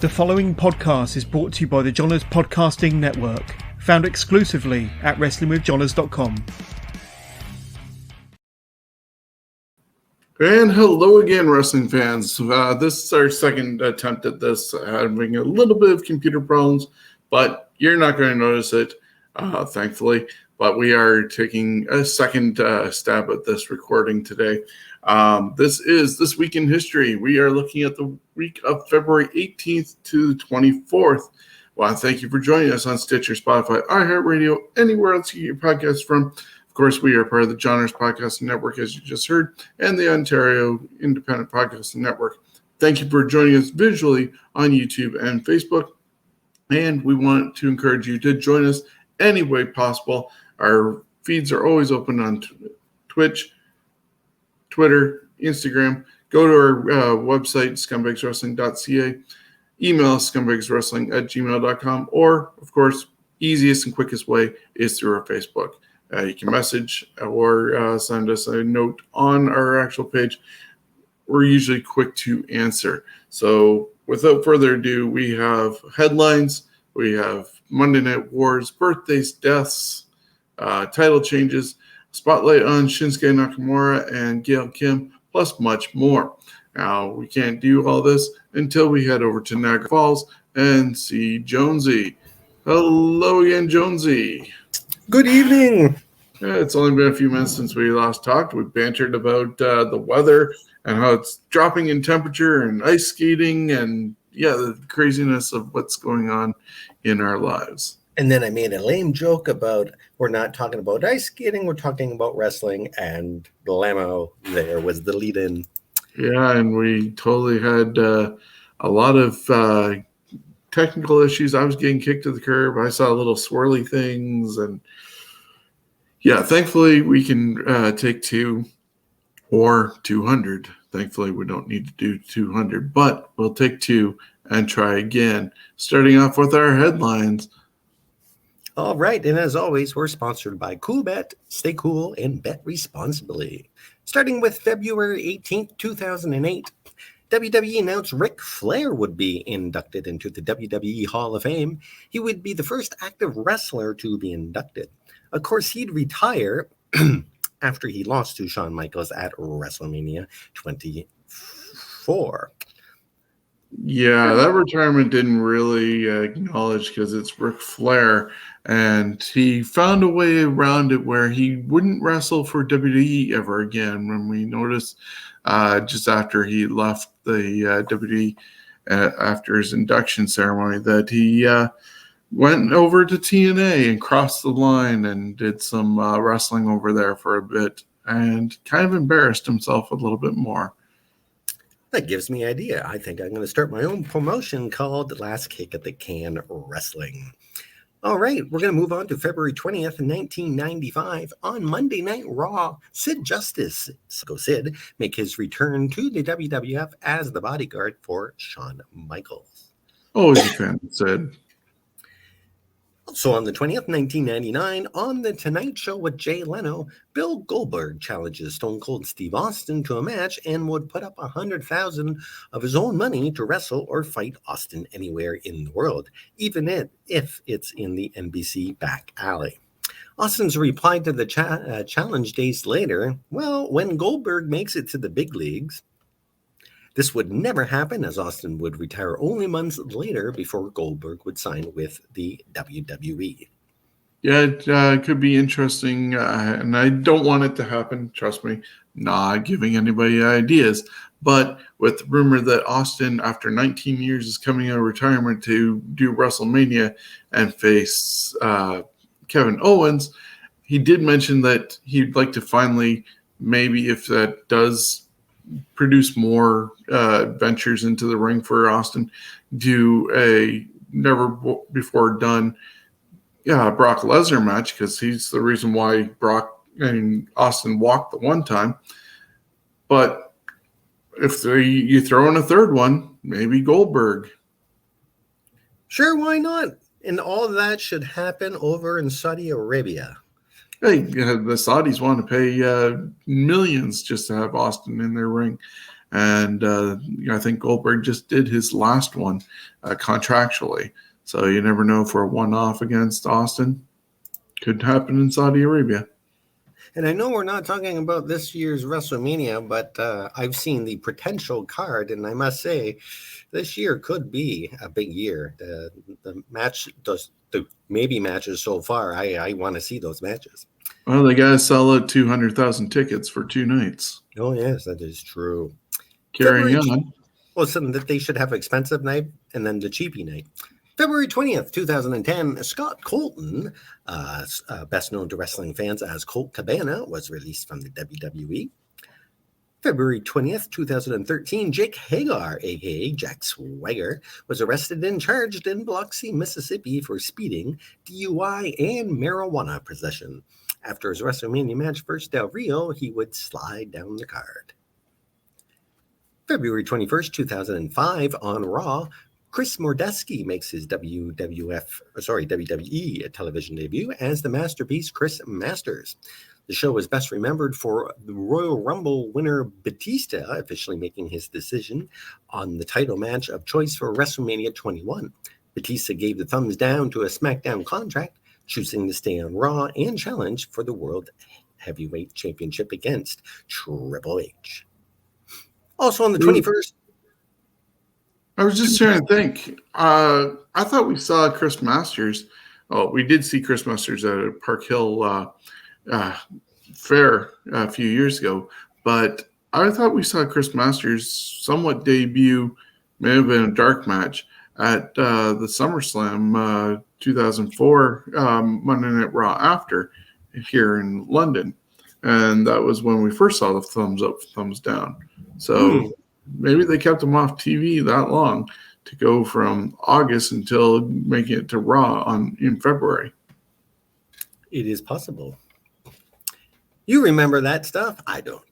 The following podcast is brought to you by the Johners Podcasting Network, found exclusively at WrestlingWithJohners.com. And hello again, wrestling fans. This is our second attempt at this, having a little bit of computer problems, but you're not going to notice it, thankfully. But we are taking a second stab at this recording today. This is This Week in History. We are looking at the week of February 18th to the 24th. Well, thank you for joining us on Stitcher, Spotify, iHeartRadio, anywhere else you get your podcasts from. Of course, we are part of the Johners Podcasting Network, as you just heard, and the Ontario Independent Podcasting Network. Thank you for joining us visually on YouTube and Facebook. And we want to encourage you to join us any way possible. Our feeds are always open on Twitch, Twitter, Instagram. Go to our website, scumbagswrestling.ca. Email us, scumbagswrestling@gmail.com. Or, of course, easiest and quickest way is through our Facebook. You can message or send us a note on our actual page. We're usually quick to answer. So without further ado, we have headlines. We have Monday Night Wars, birthdays, deaths, title changes, spotlight on Shinsuke Nakamura and Gail Kim, plus much more. Now, we can't do all this until we head over to Niagara Falls and see Jonesy. Hello again, Jonesy. Good evening. It's only been a few minutes since we last talked. We bantered about the weather and how it's dropping in temperature and ice skating and, the craziness of what's going on in our lives. And then I made a lame joke about we're not talking about ice skating, we're talking about wrestling, and blammo, there was the lead-in. Yeah, and we totally had a lot of technical issues. I was getting kicked to the curb. I saw little swirly things, and thankfully we can take 2 or 200. Thankfully we don't need to do 200, but we'll take 2 and try again. Starting off with our headlines. All right, and as always, we're sponsored by Coolbet. Stay cool and bet responsibly. Starting with February 18th, 2008, WWE announced Ric Flair would be inducted into the WWE Hall of Fame. He would be the first active wrestler to be inducted. Of course, he'd retire after he lost to Shawn Michaels at Wrestlemania 24. Yeah, that retirement didn't really acknowledge because it's Ric Flair, and he found a way around it where he wouldn't wrestle for WWE ever again. When we noticed just after he left the WWE after his induction ceremony that he went over to TNA and crossed the line and did some wrestling over there for a bit and kind of embarrassed himself a little bit more. That gives me an idea. I think I'm going to start my own promotion called Last Kick at the Can Wrestling. All right, we're going to move on to February 20th, 1995. On Monday Night Raw, Sid Justice, Sid, make his return to the WWF as the bodyguard for Shawn Michaels. Always a fan of Sid. Also on the 20th, 1999, on The Tonight Show with Jay Leno, Bill Goldberg challenges Stone Cold Steve Austin to a match and would put up $100,000 of his own money to wrestle or fight Austin anywhere in the world, even if it's in the NBC back alley. Austin's reply to the challenge days later, well, when Goldberg makes it to the big leagues, this would never happen, as Austin would retire only months later before Goldberg would sign with the WWE. Yeah, it could be interesting, and I don't want it to happen, trust me, not giving anybody ideas, but with the rumor that Austin, after 19 years, is coming out of retirement to do WrestleMania and face Kevin Owens, he did mention that he'd like to finally, maybe if that does produce more ventures into the ring for Austin, do a never before done Brock Lesnar match, because he's the reason why Brock and Austin walked the one time. But if you throw in a third one, maybe Goldberg. Sure, why not? And all of that should happen over in Saudi Arabia. Hey, the Saudis want to pay millions just to have Austin in their ring. And I think Goldberg just did his last one contractually. So you never know for a one-off against Austin. Could happen in Saudi Arabia. And I know we're not talking about this year's WrestleMania, but I've seen the potential card, and I must say, this year could be a big year. The maybe matches so far, I want to see those matches. Well, they got to sell out 200,000 tickets for 2 nights. Oh, yes, that is true. Carrying on. Well, something that they should have expensive night and then the cheapy night. February 20th, 2010, Scott Colton, best known to wrestling fans as Colt Cabana, was released from the WWE. February 20th, 2013, Jake Hagar, a.k.a. Jack Swagger, was arrested and charged in Biloxi, Mississippi for speeding, DUI, and marijuana possession. After his WrestleMania match versus Del Rio, he would slide down the card. February 21st, 2005, on Raw, Chris Mordesky makes his WWE television debut as the Masterpiece Chris Masters. The show is best remembered for the Royal Rumble winner Batista officially making his decision on the title match of choice for WrestleMania 21. Batista gave the thumbs down to a Smackdown contract, choosing to stay on Raw and challenge for the World Heavyweight Championship against Triple H. Also on the 21st. I was just trying to think. I thought we saw Chris Masters. Oh, we did see Chris Masters at a Park Hill fair a few years ago. But I thought we saw Chris Masters somewhat debut, may have been a dark match, at the SummerSlam 2004 Monday Night Raw after here in London. And that was when we first saw the thumbs up, thumbs down. So maybe they kept him off TV that long to go from August until making it to Raw in February. It is possible. You remember that stuff? I don't.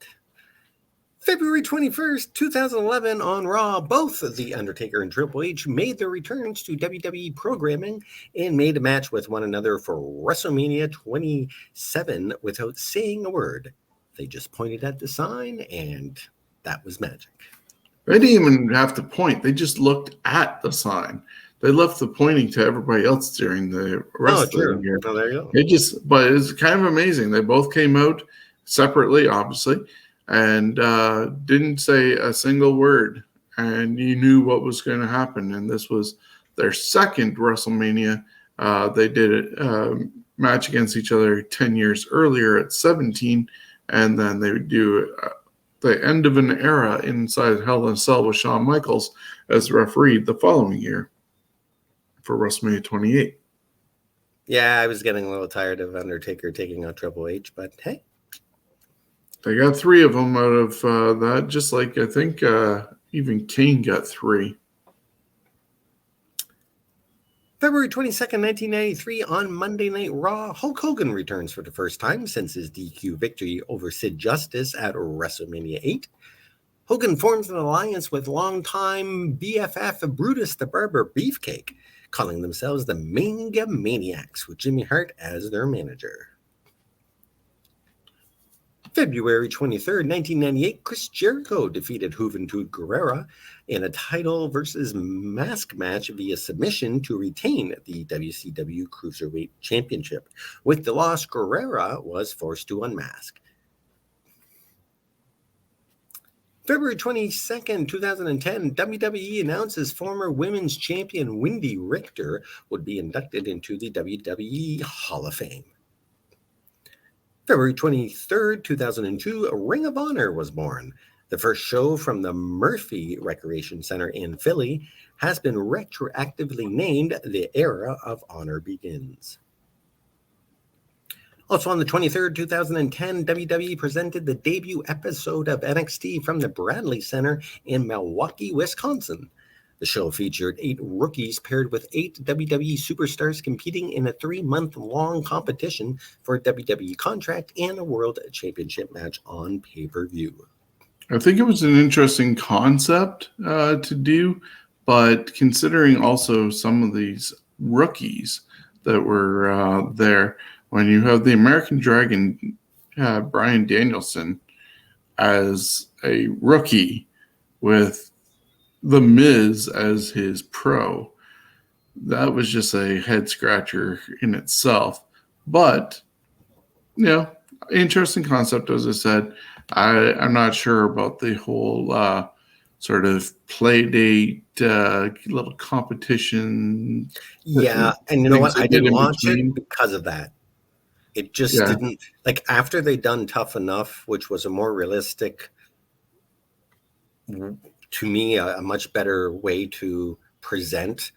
February 21st, 2011 on Raw, both The Undertaker and Triple H made their returns to WWE programming and made a match with one another for WrestleMania 27 without saying a word. They just pointed at the sign and that was magic. They didn't even have to point. They just looked at the sign. They left the pointing to everybody else during the rest of the year. Oh, there you go. But it's kind of amazing. They both came out separately, obviously, and didn't say a single word. And you knew what was going to happen. And this was their second WrestleMania. They did a match against each other 10 years earlier at 17. And then they would do the end of an era inside Hell in a Cell with Shawn Michaels as referee the following year for WrestleMania 28. Yeah, I was getting a little tired of Undertaker taking on Triple H, but hey. They got 3 of them out of that, just like I think even Kane got 3. February 22nd, 1993, on Monday Night Raw, Hulk Hogan returns for the first time since his DQ victory over Sid Justice at WrestleMania 8. Hogan forms an alliance with longtime BFF Brutus the Barber Beefcake, calling themselves the Manga Maniacs, with Jimmy Hart as their manager. February 23rd, 1998, Chris Jericho defeated Juventud Guerrera in a title versus mask match via submission to retain the WCW Cruiserweight Championship. With the loss, Guerrera was forced to unmask. February 22nd, 2010, WWE announces former women's champion Wendy Richter would be inducted into the WWE Hall of Fame. February 23rd, 2002, Ring of Honor was born. The first show from the Murphy Recreation Center in Philly has been retroactively named The Era of Honor Begins. Also on the 23rd, 2010, WWE presented the debut episode of NXT from the Bradley Center in Milwaukee, Wisconsin. The show featured 8 rookies paired with 8 WWE superstars competing in a 3-month-long competition for a WWE contract and a World Championship match on pay-per-view. I think it was an interesting concept to do, but considering also some of these rookies that were there, when you have the American Dragon, Bryan Danielson, as a rookie, with The Miz as his pro. That was just a head scratcher in itself. But, interesting concept, as I said. I'm not sure about the whole sort of play date, little competition. Yeah, and you know what? I didn't watch it because of that. It just didn't, like, after they done Tough Enough, which was a more realistic, to me, a much better way to present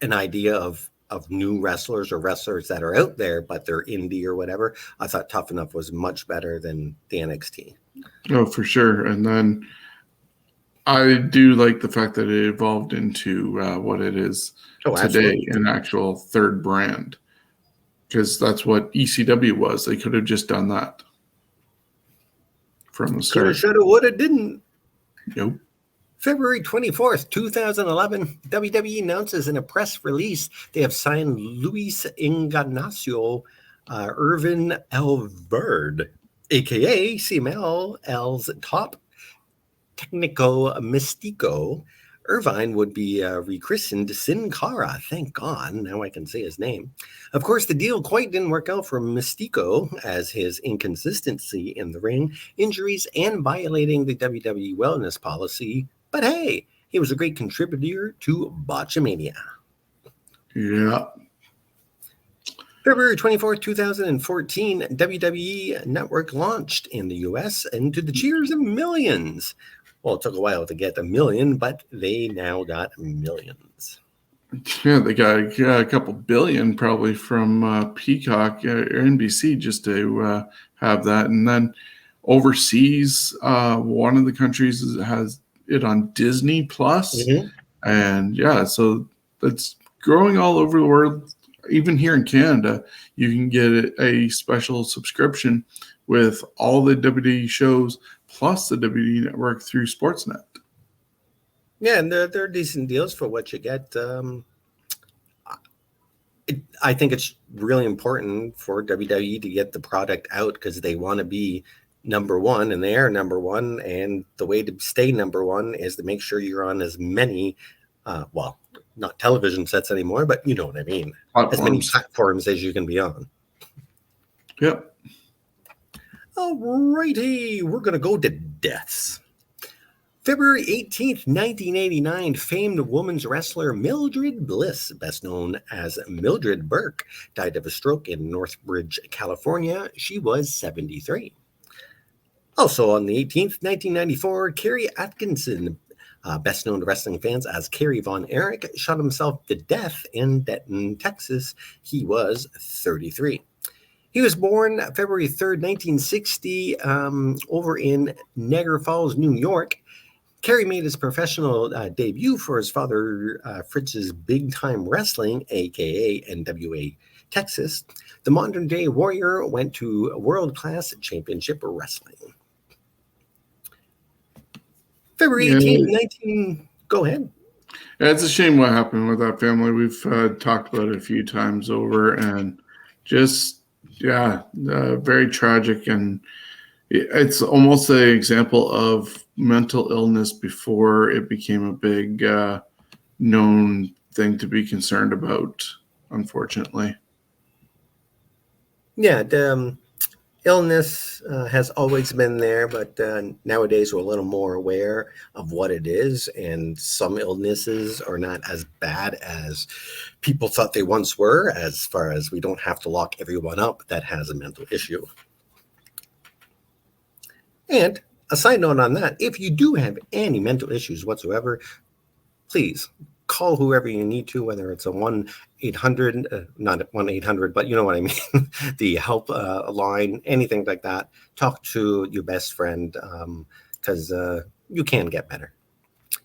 an idea of new wrestlers or wrestlers that are out there, but they're indie or whatever. I thought Tough Enough was much better than the NXT. Oh, for sure. And then I do like the fact that it evolved into what it is today, an actual third brand. Because that's what ECW was. They could have just done that from the start. Coulda, shoulda, woulda, didn't. Yep. February 24th, 2011, WWE announces in a press release they have signed Luis Ignacio Irvin Elverde, a.k.a. CMLL's top Technico Mystico. Irvine would be rechristened Sin Cara. Thank God. Now I can say his name. Of course, the deal quite didn't work out for Mystico, as his inconsistency in the ring, injuries, and violating the WWE wellness policy. But hey, he was a great contributor to Botchamania. Yeah. February 24th, 2014, WWE Network launched in the U.S. and to the cheers of millions. Well, it took a while to get a million, but they now got millions. Yeah, they got a couple billion probably from Peacock or NBC just to have that. And then overseas, one of the countries has it on Disney Plus. Mm-hmm. And so it's growing all over the world. Even here in Canada, you can get a special subscription with all the WWE shows plus the WWE Network through Sportsnet. Yeah, and they're decent deals for what you get. I think it's really important for WWE to get the product out because they want to be number one, and they are number one. And the way to stay number one is to make sure you're on as many, not television sets anymore, but you know what I mean. As many platforms as you can be on. Yep. All righty, we're going to go to deaths. February 18th, 1989, famed women's wrestler Mildred Bliss, best known as Mildred Burke, died of a stroke in Northbridge, California. She was 73. Also on the 18th, 1994, Kerry Atkinson, best known to wrestling fans as Kerry Von Erich, shot himself to death in Denton, Texas. He was 33. He was born February 3rd, 1960, over in Niagara Falls, New York. Kerry made his professional debut for his father Fritz's Big Time Wrestling, a.k.a. NWA Texas. The modern-day Warrior went to World Class Championship Wrestling. February 18th, 19... Go ahead. Yeah, it's a shame what happened with that family. We've talked about it a few times over, and just... very tragic, and it's almost an example of mental illness before it became a big known thing to be concerned about, unfortunately. Yeah, the illness has always been there, but nowadays we're a little more aware of what it is, and some illnesses are not as bad as people thought they once were, as far as we don't have to lock everyone up that has a mental issue. And a side note on that, if you do have any mental issues whatsoever, please call whoever you need to, whether it's a 1-800, not 1-800, but you know what I mean, the help line, anything like that. Talk to your best friend because you can get better.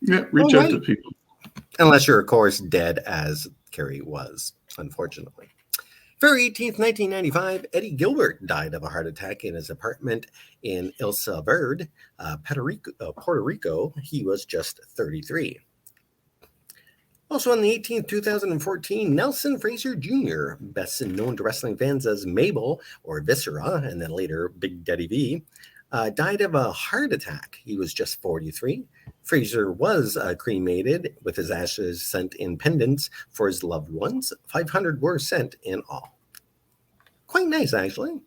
Yeah, reach out to people. Unless you're, of course, dead, as Kerry was, unfortunately. February 18th, 1995, Eddie Gilbert died of a heart attack in his apartment in El Salvador, Puerto Rico. He was just 33. Also on the 18th, 2014, Nelson Fraser Jr., best known to wrestling fans as Mabel or Viscera, and then later Big Daddy V, died of a heart attack. He was just 43. Fraser was cremated with his ashes sent in pendants for his loved ones. 500 were sent in all. Quite nice, actually.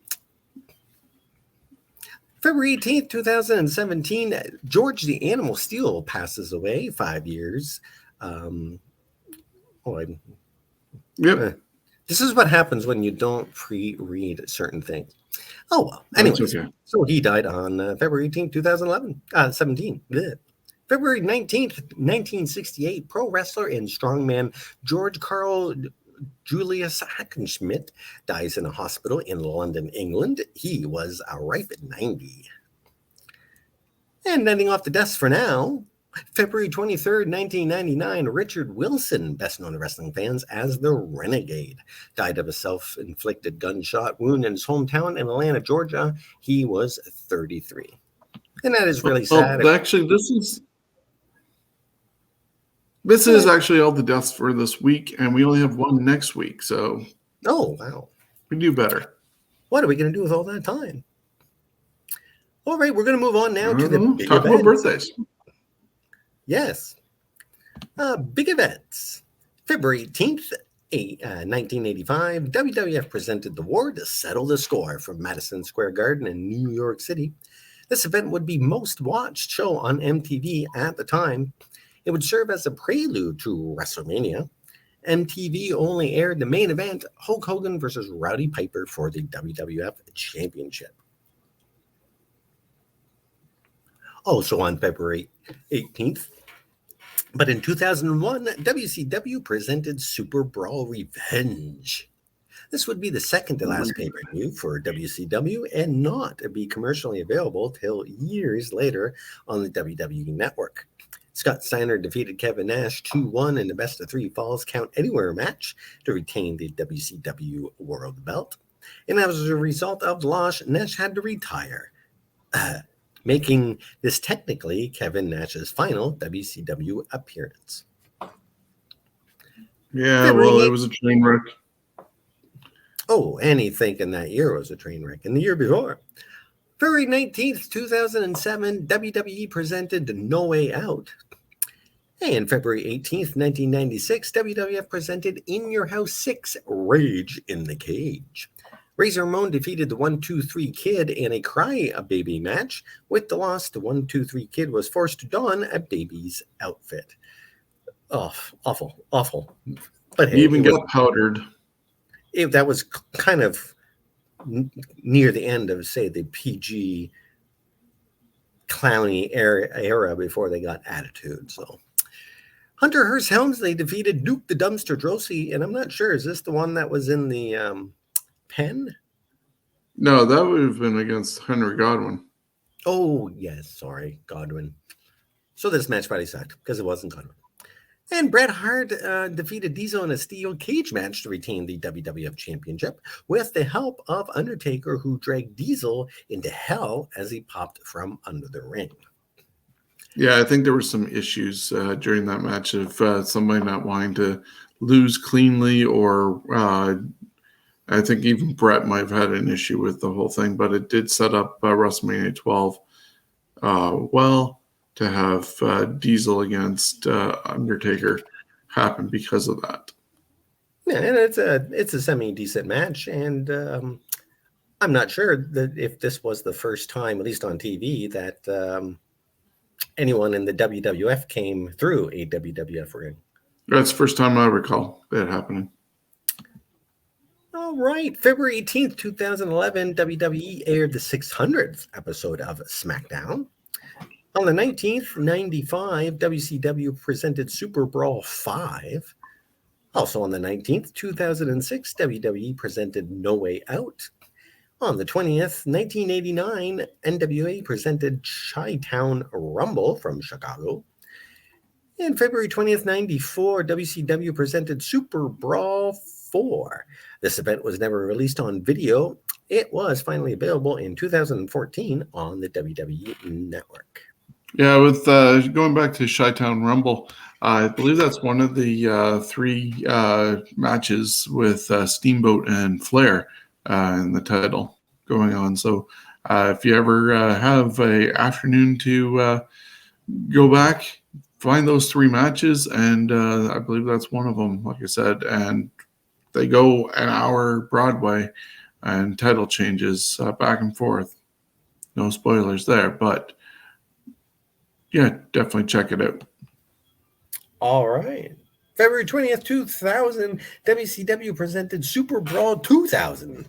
February 18th, 2017, George the Animal Steel passes away, 5 years. This is what happens when you don't pre-read certain things. Oh, well. Anyways, okay. So he died on February 18th, 2017. February 19th, 1968, pro wrestler and strongman George Carl Julius Hackenschmidt dies in a hospital in London, England. He was a ripe 90. And ending off the desk for now, February 23rd, 1999, Richard Wilson, best known to wrestling fans as the Renegade, died of a self-inflicted gunshot wound in his hometown in Atlanta, Georgia. He was 33. And that is really sad. Actually, this is actually all the deaths for this week, and we only have one next week, so... Oh, wow. We do better. What are we going to do with all that time? All right, we're going to move on now to the big Talk about birthdays. Yes. Big events. February 18th, 1985, WWF presented the War to Settle the Score from Madison Square Garden in New York City. This event would be most watched show on MTV at the time. It would serve as a prelude to WrestleMania. MTV only aired the main event, Hulk Hogan versus Rowdy Piper for the WWF Championship. Also on February 18th, but in 2001, WCW presented Super Brawl Revenge. This would be the second to last pay-per-view for WCW and not be commercially available till years later on the WWE Network. Scott Steiner defeated Kevin Nash 2-1 in the best-of-3 Falls Count Anywhere match to retain the WCW World Belt. And as a result of the loss, Nash had to retire, making this technically Kevin Nash's final WCW appearance. Yeah, well, it was a train wreck. Oh, and he'd thinking that year was a train wreck. And the year before, February 19th, 2007, WWE presented No Way Out. And February 18th, 1996, WWF presented In Your House 6, Rage in the Cage. Razor Ramon defeated the 1-2-3 Kid in a Cry a Baby match. With the loss, the 1-2-3 Kid was forced to don a baby's outfit. Oh, awful. But he even got powdered. That was kind of near the end of, say, the PG clowny era before they got attitude. So Hunter Hearst Helmsley defeated Duke the Dumpster Droese, and I'm not sure, is this the one that was in the pen? No, that would have been against Henry Godwin. Oh, yes, sorry, Godwin. So this match probably sucked because it wasn't Godwin. And Bret Hart defeated Diesel in a steel cage match to retain the WWF Championship with the help of Undertaker, who dragged Diesel into hell as he popped from under the ring. Yeah, I think there were some issues during that match of somebody not wanting to lose cleanly, or I think even Bret might have had an issue with the whole thing, but it did set up WrestleMania 12 well to have Diesel against Undertaker happen because of that. Yeah, and it's a semi-decent match, and I'm not sure that if this was the first time, at least on TV, that anyone in the WWF came through a WWF ring. That's the first time I recall it happening. All right, February 18th, 2011, WWE aired the 600th episode of Smackdown. On the 19th, 95, WCW presented Super Brawl 5. Also on the 19th, 2006, WWE presented No Way Out. On the 20th, 1989, NWA presented Chi-Town Rumble from Chicago. And February 20th, 94, WCW presented Super Brawl 4. This event was never released on video. It was finally available in 2014 on the WWE Network. Yeah, with going back to Chi-Town Rumble, I believe that's one of the three matches with Steamboat and Flair in the title going on. So If you ever have a afternoon to go back, find those 3 matches, and I believe that's one of them, like I said, and they go an hour Broadway and title changes back and forth. No spoilers there, but yeah, definitely check it out. All right. February 20th, 2000, WCW presented Super Brawl 2000.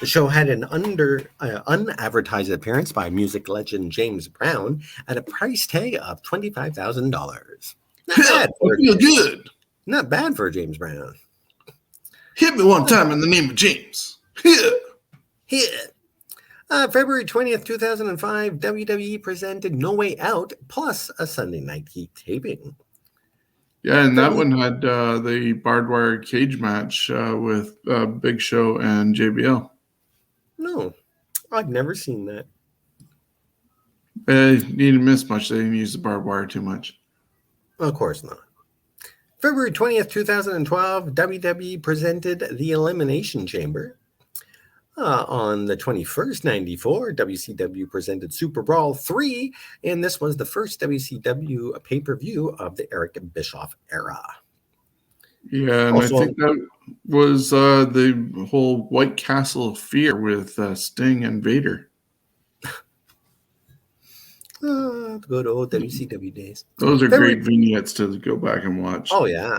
The show had an unadvertised appearance by music legend James Brown at a price tag of $25,000. I feel good. Not bad for James Brown. Hit me one time in the name of James. Hit. February 20th, 2005, WWE presented No Way Out plus a Sunday Night Heat taping. Yeah, and that one had the barbed wire cage match with Big Show and JBL. No, I've never seen that. You didn't miss much. They didn't use the barbed wire too much. Of course not. February 20th, 2012, WWE presented the Elimination Chamber. On the 21st, 94, WCW presented Super Brawl 3, and this was the first WCW pay-per-view of the Eric Bischoff era. Yeah, and also, I think that was the whole White Castle of Fear with Sting and Vader. The good old WCW days. Those are great vignettes to go back and watch. Oh, yeah.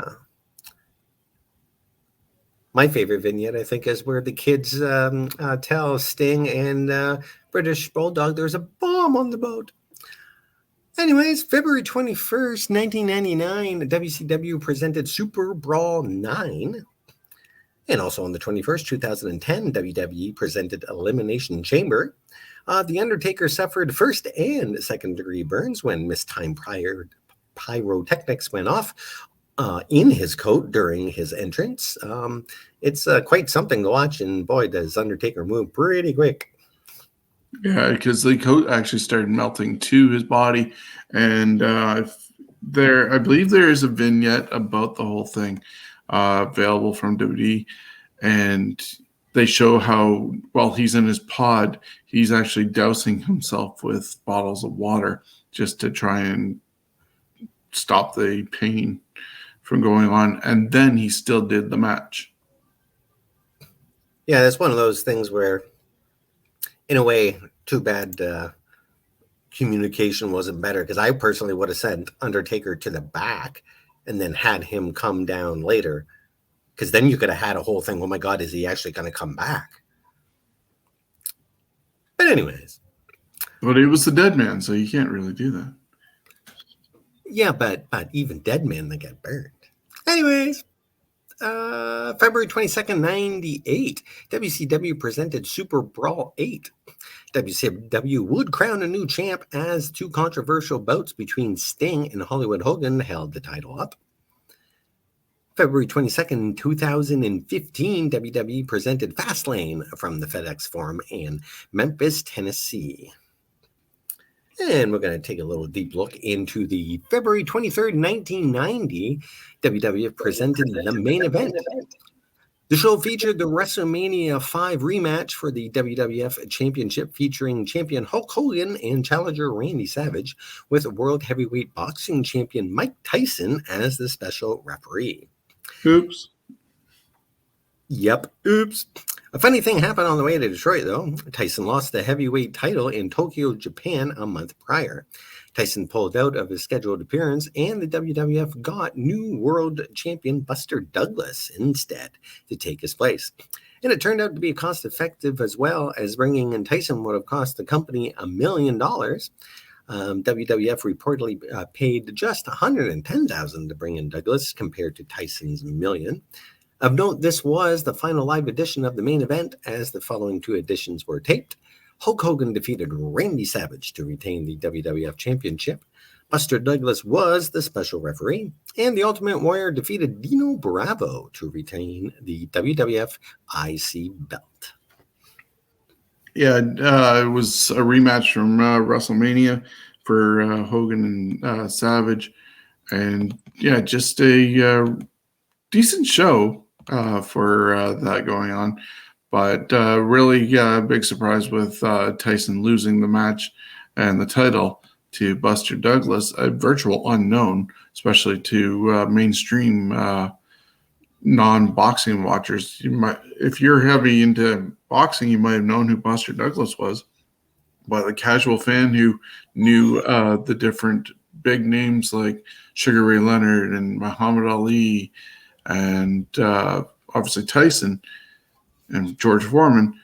My favorite vignette, I think, is where the kids tell Sting and British Bulldog there's a bomb on the boat. Anyways, February 21st, 1999, WCW presented Super Brawl 9. And also on the 21st, 2010, WWE presented Elimination Chamber. The Undertaker suffered first and second-degree burns when mistimed pyrotechnics went off in his coat during his entrance. It's quite something to watch, and boy, does Undertaker move pretty quick. Yeah, because the coat actually started melting to his body, and I believe there is a vignette about the whole thing available from WWE, and they show how while he's in his pod, he's actually dousing himself with bottles of water just to try and stop the pain from going on, and then he still did the match. Yeah, that's one of those things where, in a way, too bad communication wasn't better, because I personally would have sent Undertaker to the back and then had him come down later, because then you could have had a whole thing, oh my God, is he actually going to come back? But anyways. But he was the dead man, so you can't really do that. Yeah, but even dead men, they get burned. Anyways, February 22nd, 98, WCW presented Super Brawl 8. WCW would crown a new champ as 2 controversial bouts between Sting and Hollywood Hogan held the title up. February 22nd, 2015, WWE presented Fastlane from the FedEx Forum in Memphis, Tennessee. And we're going to take a little deep look into the February 23rd, 1990, WWF presented the main event. The show featured the WrestleMania 5 rematch for the WWF Championship featuring champion Hulk Hogan and challenger Randy Savage, with World Heavyweight Boxing Champion Mike Tyson as the special referee. Oops. Yep, oops. A funny thing happened on the way to Detroit, though. Tyson lost the heavyweight title in Tokyo, Japan a month prior. Tyson pulled out of his scheduled appearance, and the WWF got new world champion Buster Douglas instead to take his place. And it turned out to be cost-effective, as well as bringing in Tyson would have cost the company $1 million. WWF reportedly paid just $110,000 to bring in Douglas, compared to Tyson's $1 million. Of note, this was the final live edition of the main event, as the following 2 editions were taped. Hulk Hogan defeated Randy Savage to retain the WWF Championship. Buster Douglas was the special referee, and the Ultimate Warrior defeated Dino Bravo to retain the WWF IC belt. Yeah, it was a rematch from WrestleMania for Hogan and Savage, and yeah, just a decent show for that going on. But really big surprise with Tyson losing the match and the title to Buster Douglas, a virtual unknown, especially to mainstream non-boxing watchers. If you're heavy into boxing, you might have known who Buster Douglas was. But the casual fan who knew the different big names like Sugar Ray Leonard and Muhammad Ali and obviously Tyson and George Foreman,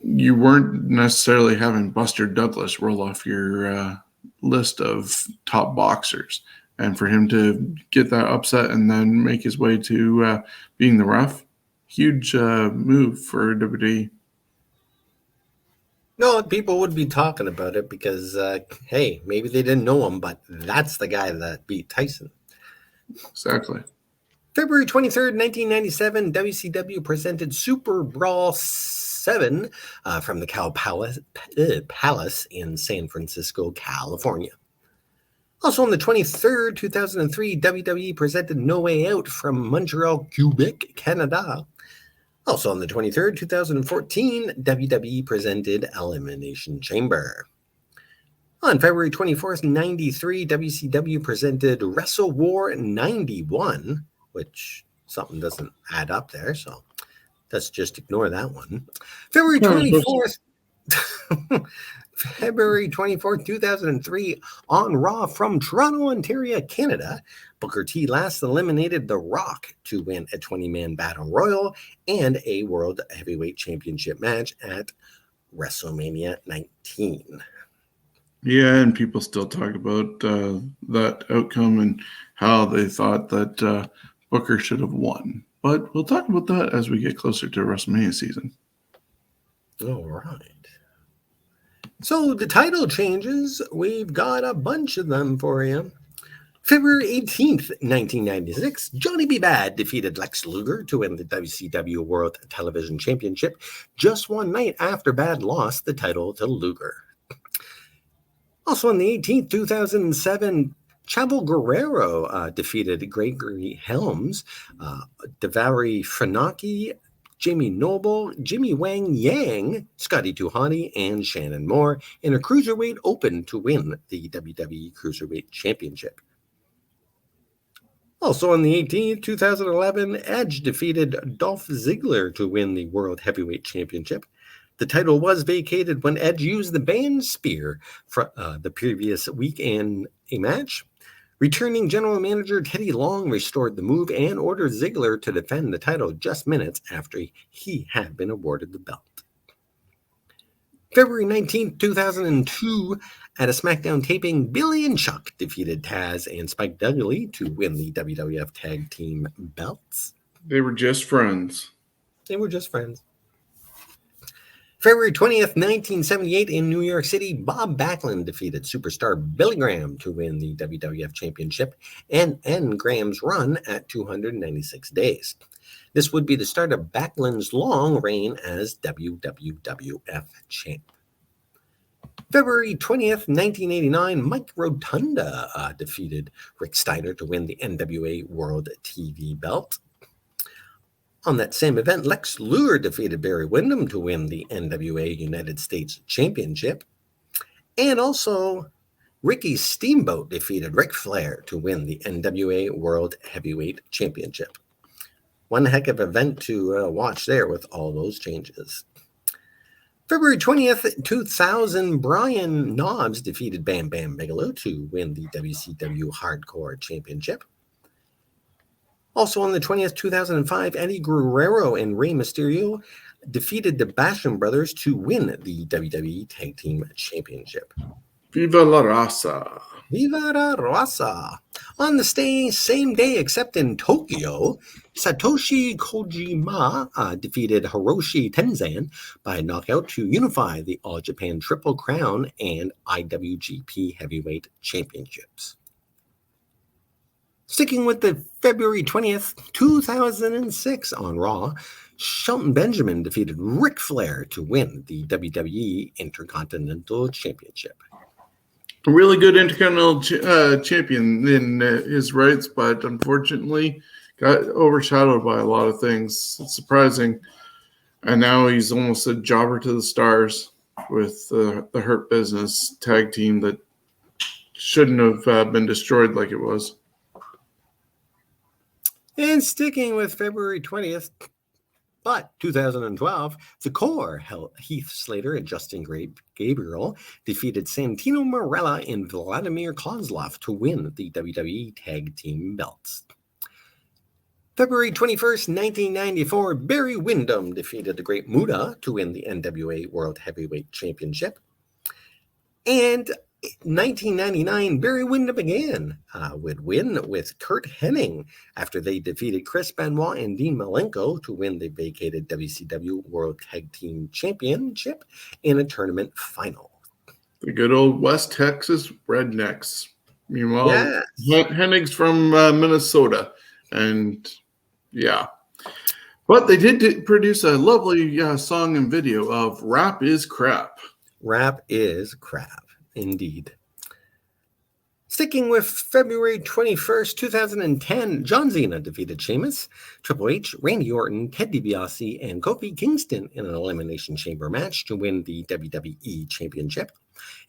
you weren't necessarily having Buster Douglas roll off your list of top boxers. And for him to get that upset and then make his way to being the ref, huge move for WWE. No, people would be talking about it because, hey, maybe they didn't know him, but that's the guy that beat Tyson. Exactly. February 23rd, 1997, WCW presented Super Brawl 7 from the Cow Palace in San Francisco, California. Also on the 23rd, 2003, WWE presented No Way Out from Montreal, Quebec, Canada. Also on the 23rd, 2014, WWE presented Elimination Chamber. On February 24th, 93, WCW presented Wrestle War 91, which something doesn't add up there, so let's just ignore that one. February 24th, February 24th, 2003, on Raw from Toronto, Ontario, Canada, Booker T last eliminated The Rock to win a 20-man Battle Royal and a World Heavyweight Championship match at WrestleMania 19. Yeah, and people still talk about that outcome and how they thought that Booker should have won. But we'll talk about that as we get closer to WrestleMania season. All right. So the title changes, we've got a bunch of them for you. February 18th, 1996, Johnny B. Bad defeated Lex Luger to win the WCW World Television Championship just one night after Bad lost the title to Luger. Also on the 18th, 2007, Chavo Guerrero defeated Gregory Helms, Davari Funaki, Jamie Noble, Jimmy Wang Yang, Scotty 2 Hotty, and Shannon Moore in a Cruiserweight Open to win the WWE Cruiserweight Championship. Also on the 18th, 2011, Edge defeated Dolph Ziggler to win the World Heavyweight Championship. The title was vacated when Edge used the band spear for the previous week in a match. Returning general manager Teddy Long restored the move and ordered Ziggler to defend the title just minutes after he had been awarded the belt. February 19, 2002, at a Smackdown taping, Billy and Chuck defeated Taz and Spike Dudley to win the WWF Tag Team belts. They were just friends. They were just friends. February 20th, 1978, in New York City, Bob Backlund defeated superstar Billy Graham to win the WWF Championship and end Graham's run at 296 days. This would be the start of Backlund's long reign as WWF champ. February 20th, 1989, Mike Rotunda defeated Rick Steiner to win the NWA World TV belt. On that same event, Lex Luger defeated Barry Windham to win the NWA United States Championship. And also, Ricky Steamboat defeated Ric Flair to win the NWA World Heavyweight Championship. One heck of an event to watch there with all those changes. February 20th, 2000, Brian Knobbs defeated Bam Bam Bigelow to win the WCW Hardcore Championship. Also on the 20th, 2005, Eddie Guerrero and Rey Mysterio defeated the Basham Brothers to win the WWE Tag Team Championship. Viva la Raza. Viva la Raza. On the same day, except in Tokyo, Satoshi Kojima defeated Hiroshi Tenzan by knockout to unify the All Japan Triple Crown and IWGP Heavyweight Championships. Sticking with the February 20th, 2006 on Raw, Shelton Benjamin defeated Ric Flair to win the WWE Intercontinental Championship. A really good Intercontinental champion in his rights, but unfortunately got overshadowed by a lot of things. It's surprising. And now he's almost a jobber to the stars with the Hurt Business tag team that shouldn't have been destroyed like it was. And sticking with February 20th, but 2012, the Core, Heath Slater and Justin Gabriel, defeated Santino Marella and Vladimir Kozlov to win the WWE Tag Team belts. February 21st, 1994, Barry Windham defeated the Great Muta to win the NWA World Heavyweight Championship. And 1999, Barry Windham again would win with Kurt Hennig after they defeated Chris Benoit and Dean Malenko to win the vacated WCW World Tag Team Championship in a tournament final. The good old West Texas Rednecks. Meanwhile, Hennig's from Minnesota, and yeah. But they did produce a lovely song and video of Rap is Crap. Rap is Crap. Indeed. Sticking with February 21st, 2010, John Cena defeated Sheamus, Triple H, Randy Orton, Ted DiBiase, and Kofi Kingston in an Elimination Chamber match to win the WWE Championship.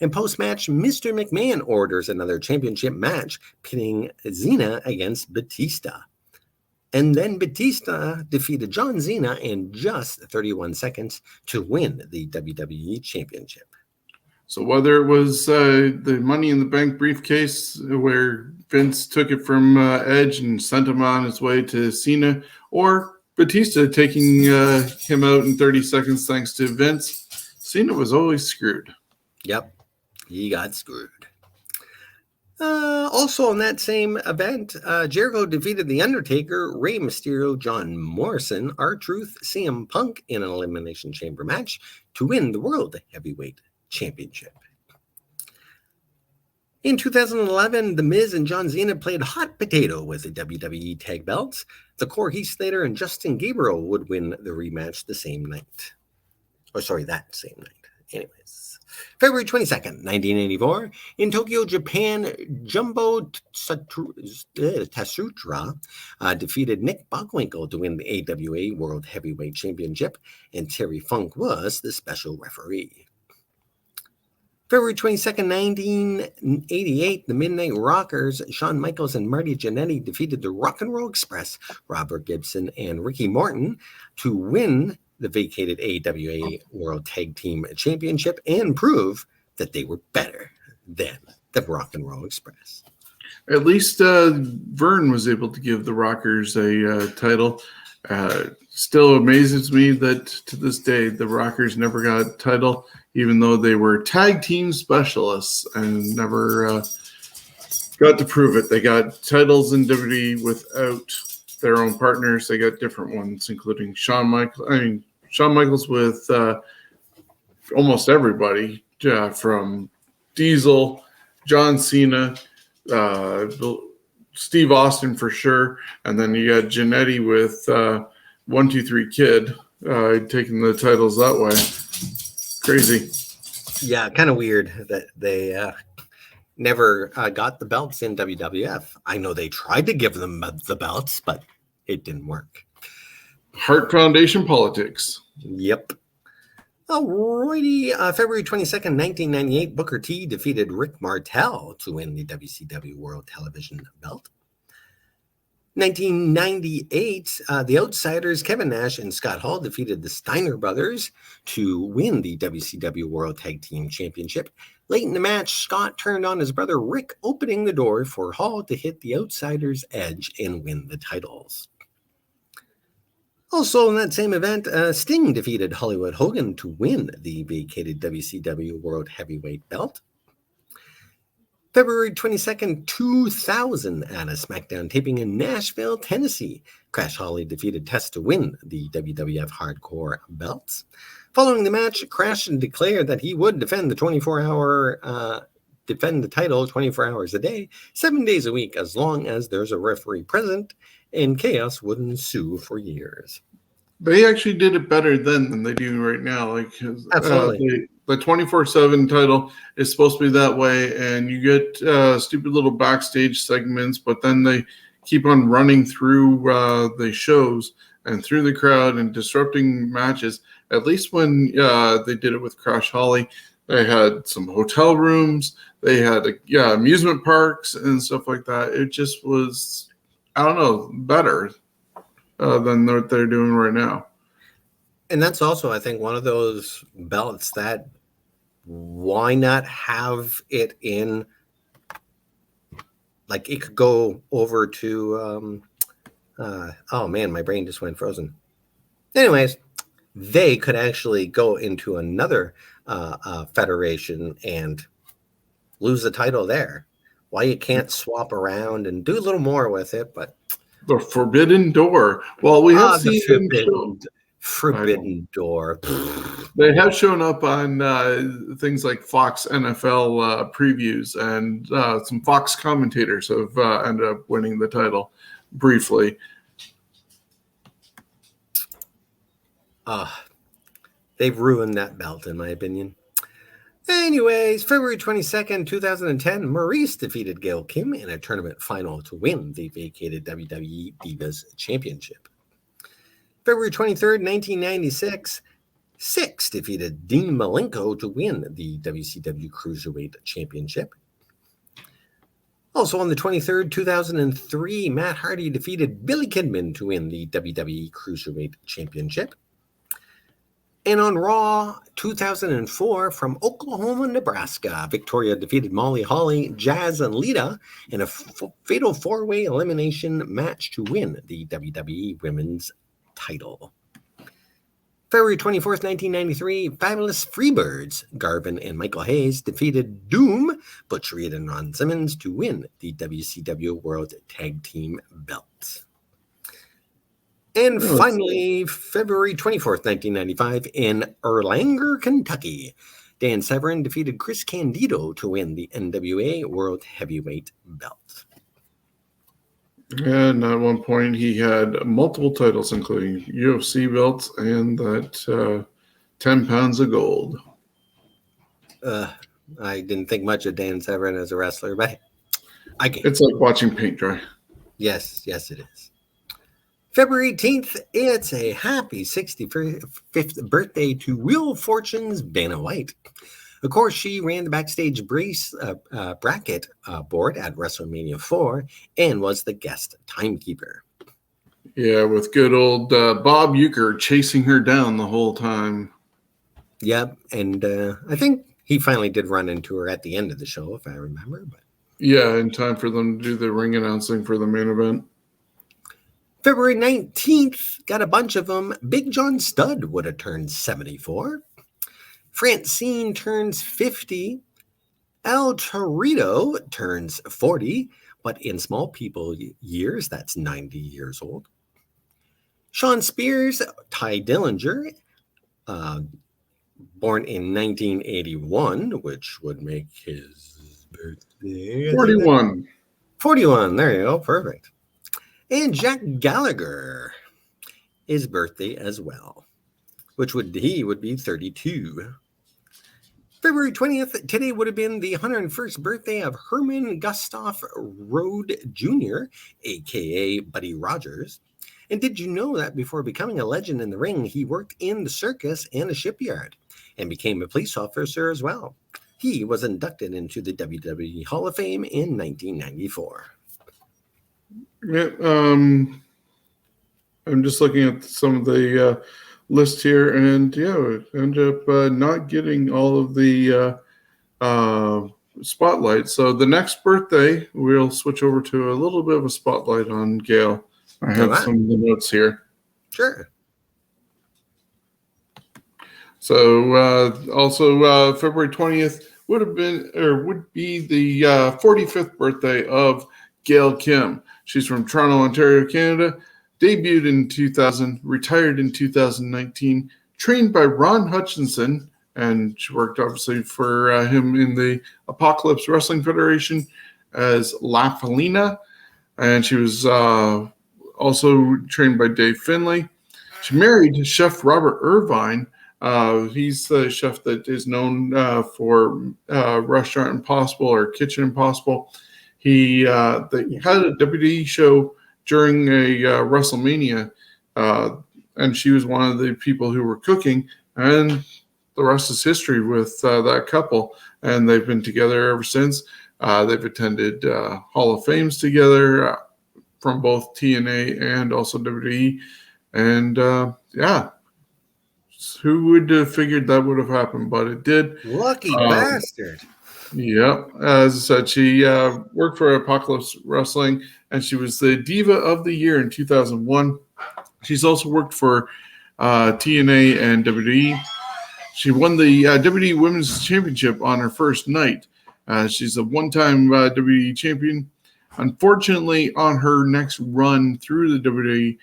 In post-match, Mr. McMahon orders another championship match, pitting Cena against Batista. And then Batista defeated John Cena in just 31 seconds to win the WWE Championship. So whether it was the Money in the Bank briefcase where Vince took it from Edge and sent him on his way to Cena, or Batista taking him out in 30 seconds thanks to Vince, Cena was always screwed. Yep, he got screwed. Also on that same event, Jericho defeated The Undertaker, Rey Mysterio, John Morrison, R-Truth, CM Punk in an Elimination Chamber match to win the World Heavyweight Championship. In 2011, The Miz and John Cena played hot potato with the WWE Tag Belts. The Core, Heath Slater and Justin Gabriel would win the rematch the same night. That same night. Anyways. February 22nd, 1984, in Tokyo, Japan, Jumbo Tsutra defeated Nick Bockwinkel to win the AWA World Heavyweight Championship, and Terry Funk was the special referee. February 22nd, 1988, the Midnight Rockers, Shawn Michaels and Marty Jannetty defeated the Rock and Roll Express, Robert Gibson and Ricky Morton, to win the vacated AWA World Tag Team Championship and prove that they were better than the Rock and Roll Express. At least Vern was able to give the Rockers a title. Still amazes me that to this day the Rockers never got a title, even though they were tag team specialists and never got to prove it. They got titles in WWE without their own partners. They got different ones, including Shawn Michaels with almost everybody, from Diesel, John Cena, Steve Austin for sure, and then you got Jannetty with 1-2-3 Kid taking the titles that way. Crazy. Yeah, kind of weird that they never got the belts in WWF. I know they tried to give them the belts, but it didn't work. Hart Foundation politics. Yep. Alrighty. February 22nd, 1998, Booker T defeated Rick Martel to win the WCW World Television belt. 1998, the Outsiders, Kevin Nash and Scott Hall defeated the Steiner Brothers to win the WCW World Tag Team Championship. Late in the match, Scott turned on his brother Rick, opening the door for Hall to hit the Outsiders' edge and win the titles. Also in that same event, Sting defeated Hollywood Hogan to win the vacated WCW World Heavyweight belt. February 22nd, 2000, at a Smackdown taping in Nashville, Tennessee, Crash Holly defeated Test to win the WWF Hardcore belts. Following the match, Crash declared that he would defend the title 24 hours a day, 7 days a week, as long as there's a referee present, and chaos would ensue for years. They actually did it better then than they do right now. Absolutely. The 24/7 title is supposed to be that way, and you get stupid little backstage segments, but then they keep on running through the shows, and through the crowd and disrupting matches. At least when they did it with Crash Holly, they had some hotel rooms, they had amusement parks and stuff like that. It just was, I don't know, better than what they're doing right now. And that's also, I think, one of those belts that why not have it in, like it could go over to, oh man, my brain just went frozen. Anyways, they could actually go into another federation and lose the title there. Why you can't swap around and do a little more with it, but the Forbidden Door. Well, we have seen Forbidden Door. They have shown up on things like Fox NFL previews, and some Fox commentators have ended up winning the title briefly. They've ruined that belt, in my opinion. Anyways, February 22nd, 2010, Maurice defeated Gail Kim in a tournament final to win the vacated WWE Divas Championship. February 23rd, 1996, Syxx defeated Dean Malenko to win the WCW Cruiserweight Championship. Also on the 23rd, 2003, Matt Hardy defeated Billy Kidman to win the WWE Cruiserweight Championship. And on Raw 2004, from Oklahoma, Nebraska, Victoria defeated Molly Holly, Jazz, and Lita in a fatal four-way elimination match to win the WWE Women's title. February 24th, 1993, Fabulous Freebirds, Garvin and Michael Hayes defeated Doom, Butch Reed, and Ron Simmons to win the WCW World Tag Team belts. And finally, February 24th, 1995, in Erlanger, Kentucky, Dan Severn defeated Chris Candido to win the NWA World Heavyweight belt. And at one point, he had multiple titles, including UFC belts and that 10 pounds of gold. I didn't think much of Dan Severn as a wrestler, but I can't. It's like watching paint dry. Yes, it is. February 18th, it's a happy 65th birthday to Wheel of Fortune's Vanna White. Of course, she ran the backstage bracket board at Wrestlemania 4 and was the guest timekeeper. Yeah, with good old Bob Uecker chasing her down the whole time. Yep, and I think he finally did run into her at the end of the show, if I remember. But yeah, in time for them to do the ring announcing for the main event. February 19th, got a bunch of them. Big John Studd would have turned 74. Francine turns 50. El Torito turns 40, but in small people years, that's 90 years old. Sean Spears, Ty Dillinger, born in 1981, which would make his birthday 41. 41, there you go, perfect. And Jack Gallagher, his birthday as well, which would be 32. February 20th, today would have been the 101st birthday of Hermann Gustaf Rode Jr., a.k.a. Buddy Rogers. And did you know that before becoming a legend in the ring, he worked in the circus and a shipyard and became a police officer as well? He was inducted into the WWE Hall of Fame in 1994. Yeah, I'm just looking at some of the list here, and yeah, end up not getting all of the spotlight. So the next birthday, we'll switch over to a little bit of a spotlight on Gail. I have some of the notes here. Sure. So also February 20th would be the 45th birthday of Gail Kim. She's from Toronto, Ontario, Canada. Debuted in 2000, retired in 2019, trained by Ron Hutchinson, and she worked obviously for him in the Apocalypse Wrestling Federation as La Felina, and she was also trained by Dave Finlay. She married Chef Robert Irvine. He's the chef that is known for Restaurant Impossible or Kitchen Impossible. He had a WWE show during a WrestleMania and she was one of the people who were cooking, and the rest is history with that couple, and they've been together ever since. They've attended Hall of Fames together from both TNA and also WWE, and who would have figured that would have happened, but it did. Lucky bastard. Yep. As I said, she worked for Apocalypse Wrestling, and she was the Diva of the Year in 2001. She's also worked for TNA and WWE. She won the WWE Women's Championship on her first night. She's a one-time WWE champion. Unfortunately, on her next run through the WWE,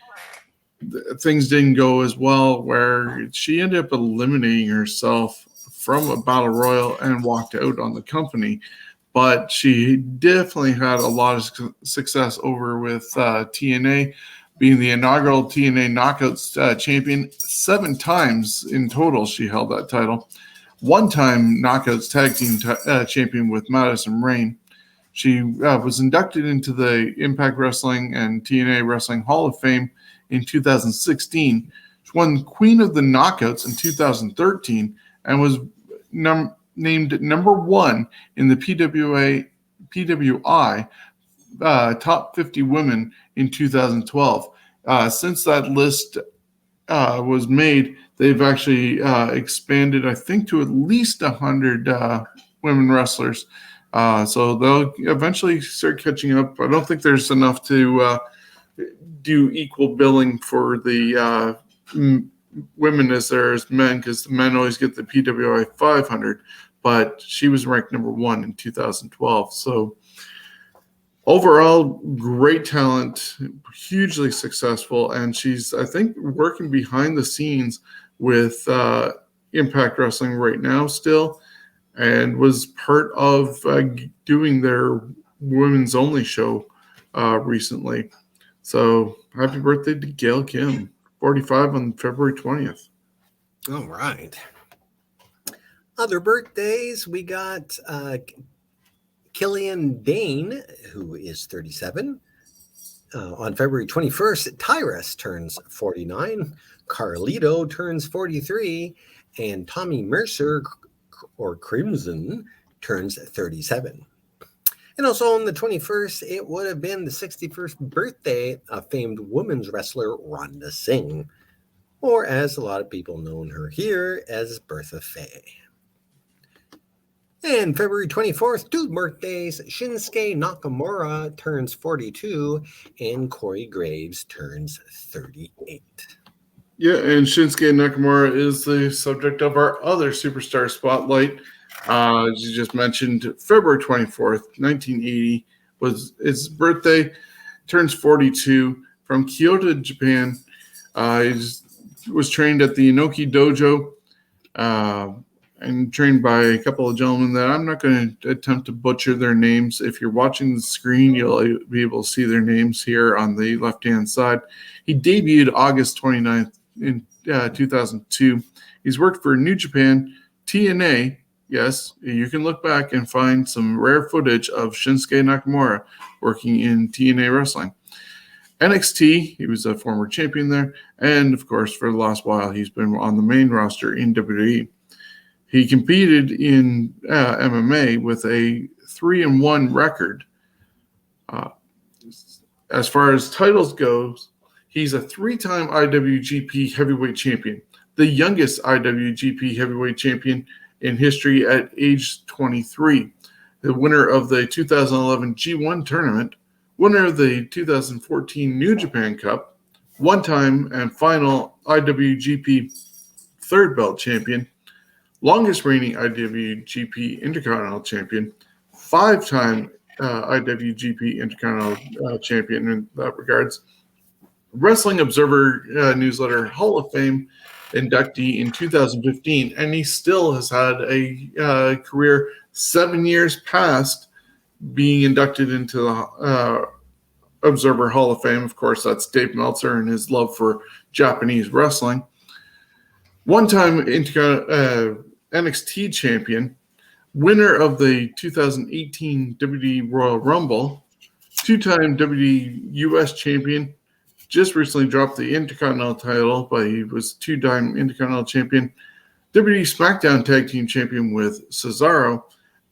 things didn't go as well, where she ended up eliminating herself from a battle royal and walked out on the company. But she definitely had a lot of success over with TNA, being the inaugural TNA Knockouts champion 7 times in total. She held that title. 1-time Knockouts tag team champion with Madison Rayne. She was inducted into the Impact Wrestling and TNA Wrestling Hall of Fame in 2016. She won Queen of the Knockouts in 2013 and was named number 1 in the PWI Top 50 Women in 2012. Since that list was made, they've actually expanded, I think, to at least 100 women wrestlers. So they'll eventually start catching up. I don't think there's enough to do equal billing for the women as there is men, because the men always get the PWI 500, but she was ranked number 1 in 2012. So overall, great talent, hugely successful, and she's, I think, working behind the scenes with Impact Wrestling right now still, and was part of doing their women's only show recently. So happy birthday to Gail Kim, 45 on February 20th. All right. Other birthdays, we got Killian Dane, who is 37. On February 21st, Tyrus turns 49. Carlito turns 43. And Tommy Mercer, or Crimson, turns 37. And also on the 21st, it would have been the 61st birthday of famed women's wrestler Rhonda Singh, or as a lot of people know her here as Bertha Faye. And February 24th, 2 birthdays, Shinsuke Nakamura turns 42 and Corey Graves turns 38. Yeah, and Shinsuke Nakamura is the subject of our other superstar spotlight. As you just mentioned, February 24th, 1980 was his birthday. Turns 42 from Kyoto, Japan. He was trained at the Inoki Dojo and trained by a couple of gentlemen that I'm not going to attempt to butcher their names. If you're watching the screen, you'll be able to see their names here on the left-hand side. He debuted August 29th in 2002. He's worked for New Japan, TNA. Yes, you can look back and find some rare footage of Shinsuke Nakamura working in TNA Wrestling. NXT, he was a former champion there. And, of course, for the last while, he's been on the main roster in WWE. He competed in MMA with a 3-1 record. As far as titles goes, he's a 3-time IWGP Heavyweight Champion, the youngest IWGP Heavyweight Champion in history at age 23, the winner of the 2011 G1 tournament, winner of the 2014 New Japan Cup, 1-time and final IWGP third belt champion, longest reigning IWGP Intercontinental champion, 5-time IWGP Intercontinental champion in that regards, Wrestling Observer newsletter Hall of Fame inductee in 2015, and he still has had a career 7 years past being inducted into the Observer Hall of Fame. Of course, that's Dave Meltzer and his love for Japanese wrestling. 1-time NXT champion, winner of the 2018 WWE Royal Rumble, 2-time WWE US champion, just recently dropped the Intercontinental title, but he was two-time Intercontinental champion, WWE Smackdown Tag Team Champion with Cesaro,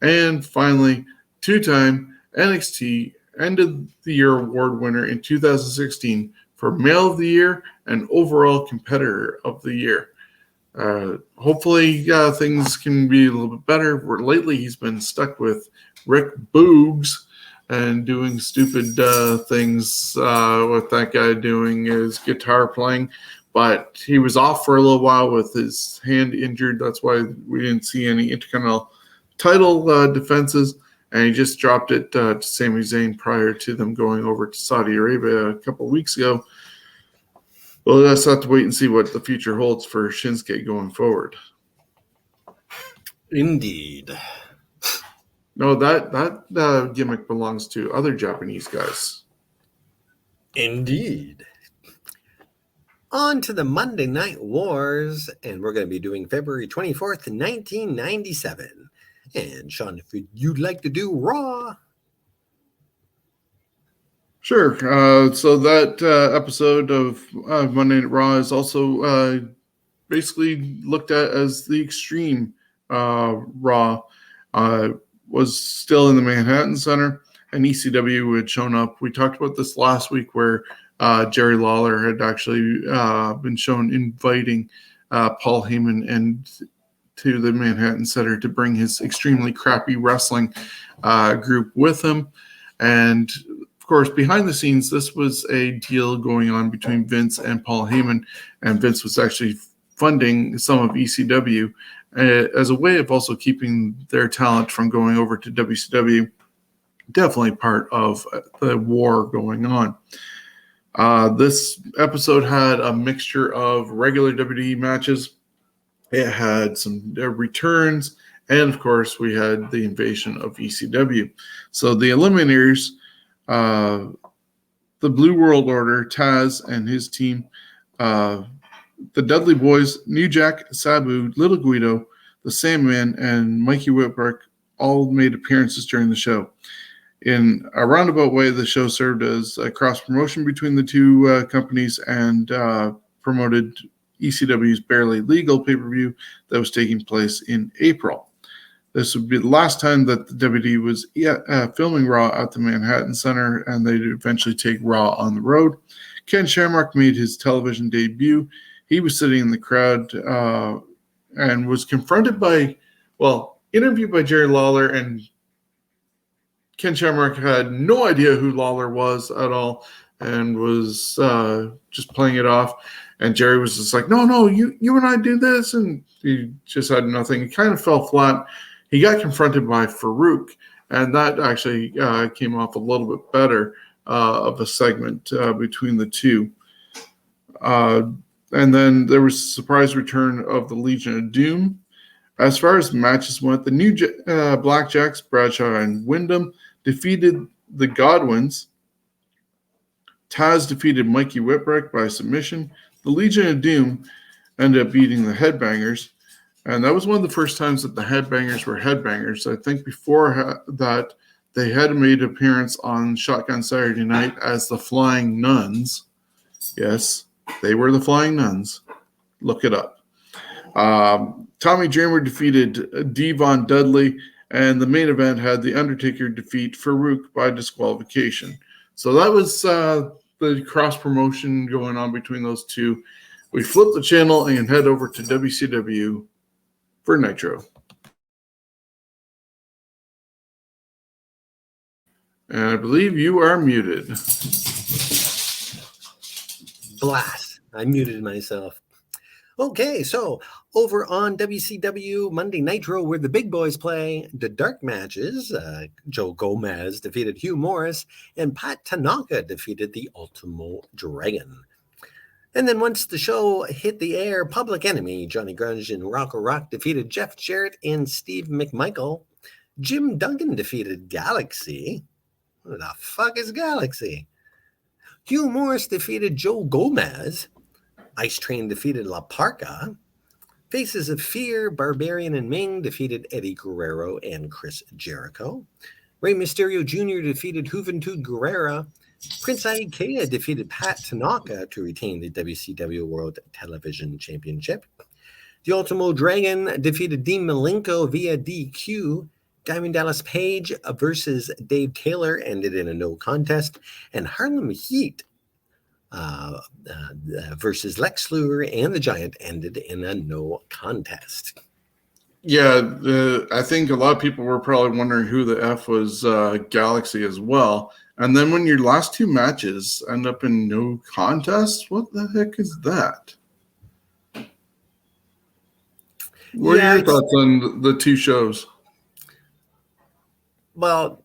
and finally, two-time NXT End of the Year Award winner in 2016 for Male of the Year and Overall Competitor of the Year. Hopefully, things can be a little bit better. Where lately, he's been stuck with Rick Boogs and doing stupid things with that guy doing his guitar playing. But he was off for a little while with his hand injured. That's why we didn't see any Intercontinental title defenses. And he just dropped it to Sami Zayn prior to them going over to Saudi Arabia a couple of weeks ago. Well, let's have to wait and see what the future holds for Shinsuke going forward. Indeed. No, that gimmick belongs to other Japanese guys. Indeed. On to the Monday Night Wars, and we're going to be doing February 24th, 1997. And Sean, if you'd like to do Raw. Sure. So that episode of Monday Night Raw is also basically looked at as the Extreme Raw. Was still in the Manhattan Center, and ECW had shown up. We talked about this last week where Jerry Lawler had actually been shown inviting Paul Heyman and to the Manhattan Center to bring his extremely crappy wrestling group with him. And of course, behind the scenes, this was a deal going on between Vince and Paul Heyman, and Vince was actually funding some of ECW as a way of also keeping their talent from going over to WCW. Definitely part of the war going on. This episode had a mixture of regular WWE matches. It had some returns, and of course, we had the invasion of ECW. So the Eliminators, the Blue World Order, Taz and his team, the Dudley Boys, New Jack, Sabu, Little Guido, the Sandman, and Mikey Whipwreck all made appearances during the show. In a roundabout way, the show served as a cross-promotion between the two companies and promoted ECW's Barely Legal pay-per-view that was taking place in April. This would be the last time that the WWE was filming Raw at the Manhattan Center, and they'd eventually take Raw on the road. Ken Shamrock made his television debut. He was sitting in the crowd and was interviewed by Jerry Lawler, and Ken Shamrock had no idea who Lawler was at all and was just playing it off. And Jerry was just like, no, you and I do this. And he just had nothing. He kind of fell flat. He got confronted by Farouk, and that actually came off a little bit better of a segment between the two. And then there was a surprise return of the Legion of Doom. As far as matches went, the new Blackjacks, Bradshaw and Wyndham, defeated the Godwins. Taz defeated Mikey Whipwreck by submission. The Legion of Doom ended up beating the Headbangers. And that was one of the first times that the Headbangers were Headbangers. I think before that, they had made an appearance on Shotgun Saturday Night as the Flying Nuns. Yes, they were the Flying Nuns. Look it up. Tommy Dreamer defeated Devon Dudley, and the main event had The Undertaker defeat Farouk by disqualification. So that was the cross-promotion going on between those two. We flip the channel and head over to WCW for Nitro. And I believe you are muted. Blast. I muted myself. Okay, so over on WCW Monday Nitro, where the big boys play, the dark matches, Joe Gomez defeated Hugh Morris, and Pat Tanaka defeated the Ultimo Dragon. And then once the show hit the air, Public Enemy, Johnny Grunge and Rocco Rock defeated Jeff Jarrett and Steve McMichael. Jim Duggan defeated Galaxy. Who the fuck is Galaxy? Hugh Morris defeated Joe Gomez. Ice Train defeated La Parca. Faces of Fear, Barbarian and Ming defeated Eddie Guerrero and Chris Jericho. Rey Mysterio Jr. defeated Juventud Guerrera. Prince Ikea defeated Pat Tanaka to retain the WCW World Television Championship. The Ultimo Dragon defeated Dean Malenko via DQ. Diamond Dallas Page versus Dave Taylor ended in a no contest. And Harlem Heat versus Lex Luger and the Giant ended in a no contest. Yeah, I think a lot of people were probably wondering who the F was Galaxy as well. And then when your last two matches end up in no contest, what the heck is that? What are your thoughts on the two shows? Well,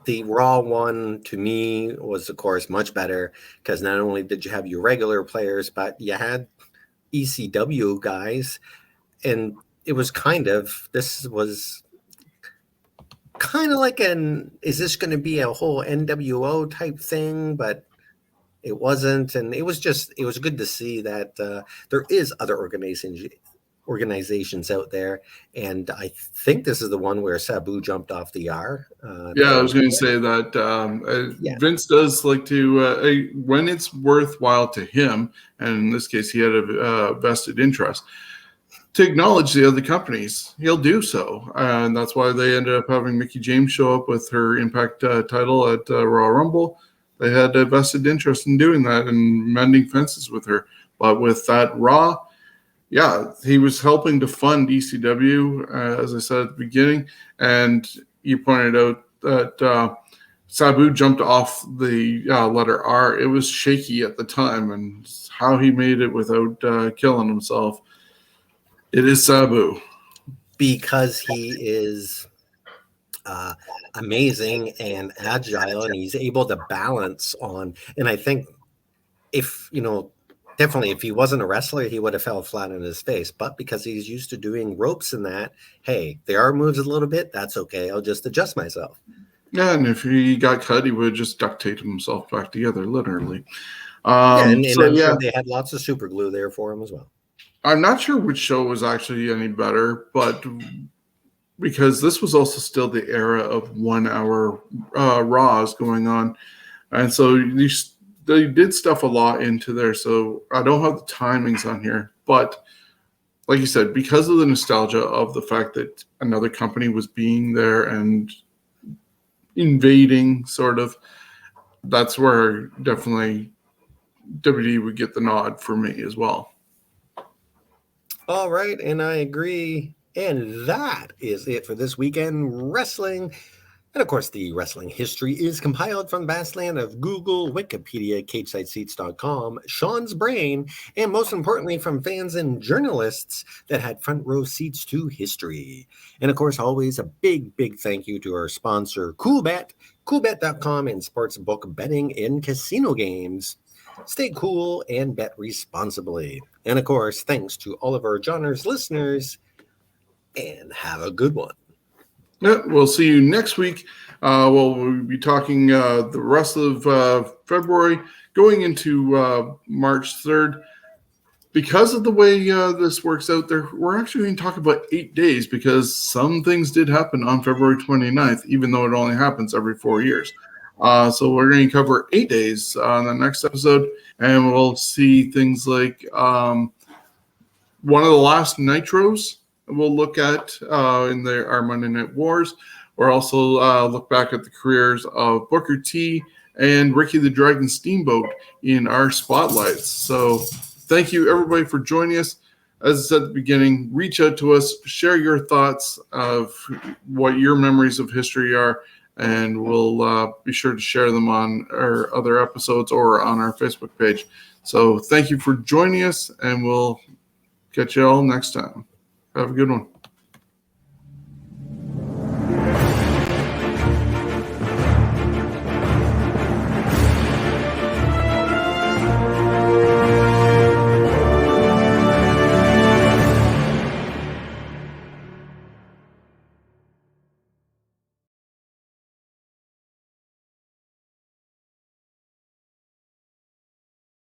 the Raw one to me was, of course, much better because not only did you have your regular players, but you had ECW guys, and it was this was kind of like is this going to be a whole NWO type thing? But it wasn't, and it was good to see that there is other organizations out there, and I think this is the one where Sabu jumped off the R. I was going to say that Vince does like to, when it's worthwhile to him, and in this case he had a vested interest, to acknowledge the other companies, he'll do so. And that's why they ended up having Mickie James show up with her Impact title at Royal Rumble. They had a vested interest in doing that and mending fences with her. But with that Raw, he was helping to fund ECW, as I said at the beginning. And you pointed out that Sabu jumped off the letter R. It was shaky at the time, and how he made it without killing himself. It is Sabu. Because he is amazing and agile, and he's able to balance on. And I think definitely if he wasn't a wrestler, he would have fell flat on his face. But because he's used to doing ropes and that, hey, there are moves a little bit. That's okay. I'll just adjust myself. Yeah, and if he got cut, he would just duct tape himself back together, literally. I'm sure they had lots of super glue there for him as well. I'm not sure which show was actually any better, but because this was also still the era of 1 hour Raws going on. And so they did stuff a lot into there. So I don't have the timings on here, but like you said, because of the nostalgia of the fact that another company was being there and invading sort of, that's where definitely WWE would get the nod for me as well. All right, and I agree. And that is it for this weekend wrestling. And of course, the wrestling history is compiled from the vast land of Google, Wikipedia, CageSideSeats.com, Sean's brain, and most importantly, from fans and journalists that had front row seats to history. And of course, always a big, big thank you to our sponsor, Coolbet, Coolbet.com, and sportsbook betting and casino games. Stay cool and bet responsibly. And of course, thanks to all of our Johners listeners, and have a good one. Yeah, we'll see you next week. We'll be talking the rest of February, going into March 3rd. Because of the way this works out there, we're actually going to talk about 8 days because some things did happen on February 29th, even though it only happens every 4 years. So we're going to cover 8 days on the next episode, and we'll see things like one of the last Nitros we'll look at in our Monday Night Wars. We'll also look back at the careers of Booker T and Ricky the Dragon Steamboat in our spotlights. So thank you, everybody, for joining us. As I said at the beginning, reach out to us, share your thoughts of what your memories of history are, and we'll be sure to share them on our other episodes or on our Facebook page. So thank you for joining us, and we'll catch you all next time. Have a good one.